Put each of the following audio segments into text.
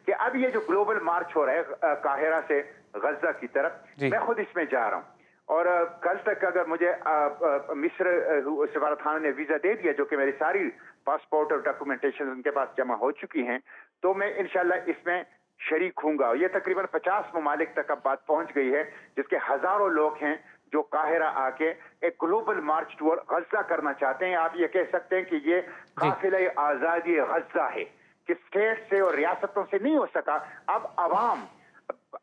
कि अब ये जो ग्लोबल मार्च हो रहा है काहिरा से गजा की तरफ, मैं खुद इसमें जा रहा हूँ। और कल तक अगर मुझे मिस्र सफारत खाना ने वीजा दे दिया, जो कि मेरी सारी पासपोर्ट और डॉक्यूमेंटेशन उनके पास जमा हो चुकी हैं, तो मैं इंशाल्लाह इसमें शरीक हूँगा। ये तकरीबन 50 ममालिक तक अब बात पहुंच गई है, जिसके हजारों लोग हैं जो काहिरा आके एक ग्लोबल मार्च टूर गजा करना चाहते हैं। आप ये कह सकते हैं कि ये काफिला आजादी गजा है, कि स्टेट से और रियासतों से नहीं हो सका। अब अवाम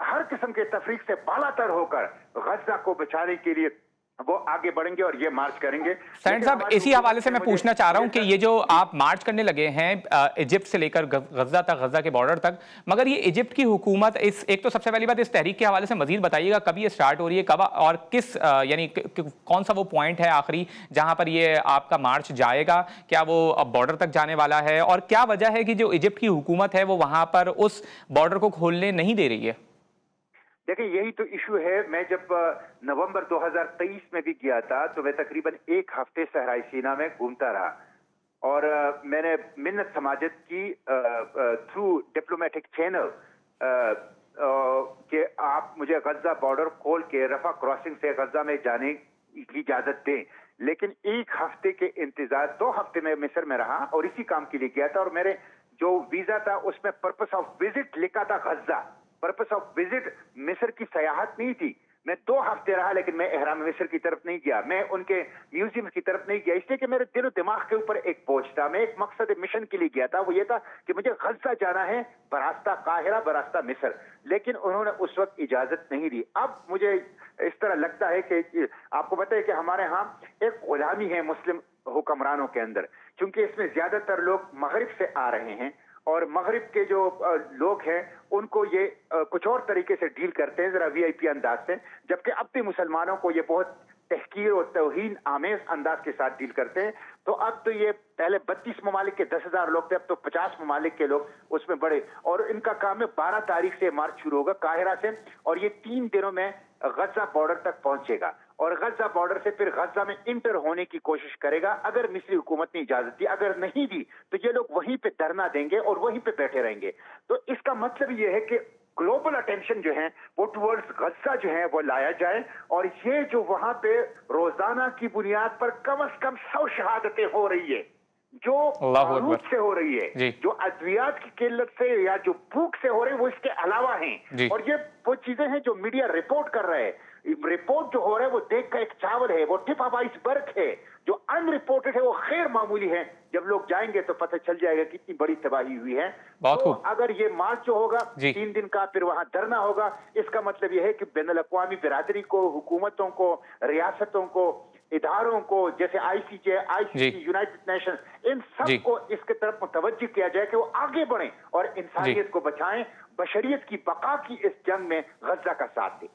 हर किस्म के तफरीक से बालातर होकर गजा को बचाने के लिए वो आगे बढ़ेंगे और ये मार्च करेंगे। सैयद साहब, इसी हवाले से मैं पूछना चाह रहा हूं कि ये जो आप मार्च करने लगे हैं इजिप्ट से लेकर गजा तक, गजा के बॉर्डर तक, मगर ये इजिप्ट की हुकूमत इस एक तो सबसे पहली बात इस तहरीक के हवाले से मजीद बताइएगा, कब ये स्टार्ट हो रही है, कब और किस यानी कौन सा वो पॉइंट है आखिरी जहां पर ये आपका मार्च जाएगा? क्या वो अब बॉर्डर तक जाने वाला है और क्या वजह है कि जो इजिप्ट की हुकूमत है वो वहां पर उस बॉर्डर को खोलने नहीं दे रही है? देखिए, यही तो इशू है। मैं जब नवंबर 2023 में भी गया था, तो मैं तकरीबन एक हफ्ते सहराई सीना में घूमता रहा और मैंने मिन्नत समाजत की थ्रू डिप्लोमेटिक चैनल कि आप मुझे गजा बॉर्डर खोल के रफा क्रॉसिंग से गजा में जाने की इजाजत दें। लेकिन एक हफ्ते के इंतजार, 2 हफ्ते में मिस्र में रहा और इसी काम के लिए गया था। और मेरे जो वीजा था उसमें पर्पस ऑफ विजिट लिखा था गजा, पर्पस ऑफ विजिट मिस्र की सयाहत नहीं थी। मैं 2 हफ्ते रहा, लेकिन मैं एहराम मिस्र की तरफ नहीं गया, मैं उनके म्यूजियम की तरफ नहीं गया, इसलिए कि मेरे दिल और दिमाग के ऊपर एक बोझ था। मैं एक मकसद मिशन के लिए गया था, वो ये था कि मुझे गजा जाना है बरास्ता काहिरा, बरास्ता मिस्र। लेकिन उन्होंने उस वक्त इजाजत नहीं दी। अब मुझे इस तरह लगता है कि आपको पता है कि हमारे यहाँ एक गुलामी है मुस्लिम हुक्मरानों के अंदर, क्योंकि इसमें ज्यादातर लोग मगरिब से आ रहे हैं और मगरिब के जो लोग हैं उनको ये कुछ और तरीके से डील करते हैं, जरा वीआईपी अंदाज से, जबकि अब भी मुसलमानों को ये बहुत तहकीर और तौहीन आमेज अंदाज के साथ डील करते हैं। तो अब तो ये पहले 32 ममालिक के 10,000 लोग थे, अब तो 50 ममालिक के लोग उसमें बढ़े। और इनका काम है 12 तारीख से मार्च शुरू होगा काहिरा से और ये 3 दिनों में गजा बॉर्डर तक पहुंचेगा और गजा बॉर्डर से फिर गजा में इंटर होने की कोशिश करेगा, अगर मिस्री हुकूमत ने इजाजत दी। अगर नहीं दी तो ये लोग वहीं पे धरना देंगे और वहीं पे बैठे रहेंगे। तो इसका मतलब ये है कि ग्लोबल अटेंशन जो है वो टुवर्ड्स गजा जो है वो लाया जाए और ये जो वहां पे रोजाना की बुनियाद पर कम से कम 100 शहादतें हो रही है, जो बारूद से हो रही है, जो अद्वियात की किल्लत से या जो भूख से हो रही है, वो इसके अलावा हैं। और ये वो चीजें हैं जो मीडिया रिपोर्ट कर रहे हैं। रिपोर्ट जो हो रहा है वो देख का एक चावल है, वो टिप ऑफ आइसबर्ग है। जो अनरिपोर्टेड है वो खैर मामूली है। जब लोग जाएंगे तो पता चल जाएगा कितनी बड़ी तबाही हुई है। तो अगर ये मार्च जो होगा 3 दिन का, फिर वहां धरना होगा, इसका मतलब यह है कि बैनुल-अक़वामी बिरादरी को, हुकूमतों को, रियासतों को, इदारों को, जैसे आईसीजे, यूनाइटेड नेशंस, इन सब को इसके तरफ मुतवज्जो किया जाए कि वो आगे बढ़ें और इंसानियत को बचाएं, बशरियत की बका की इस जंग में गजा का साथ दें।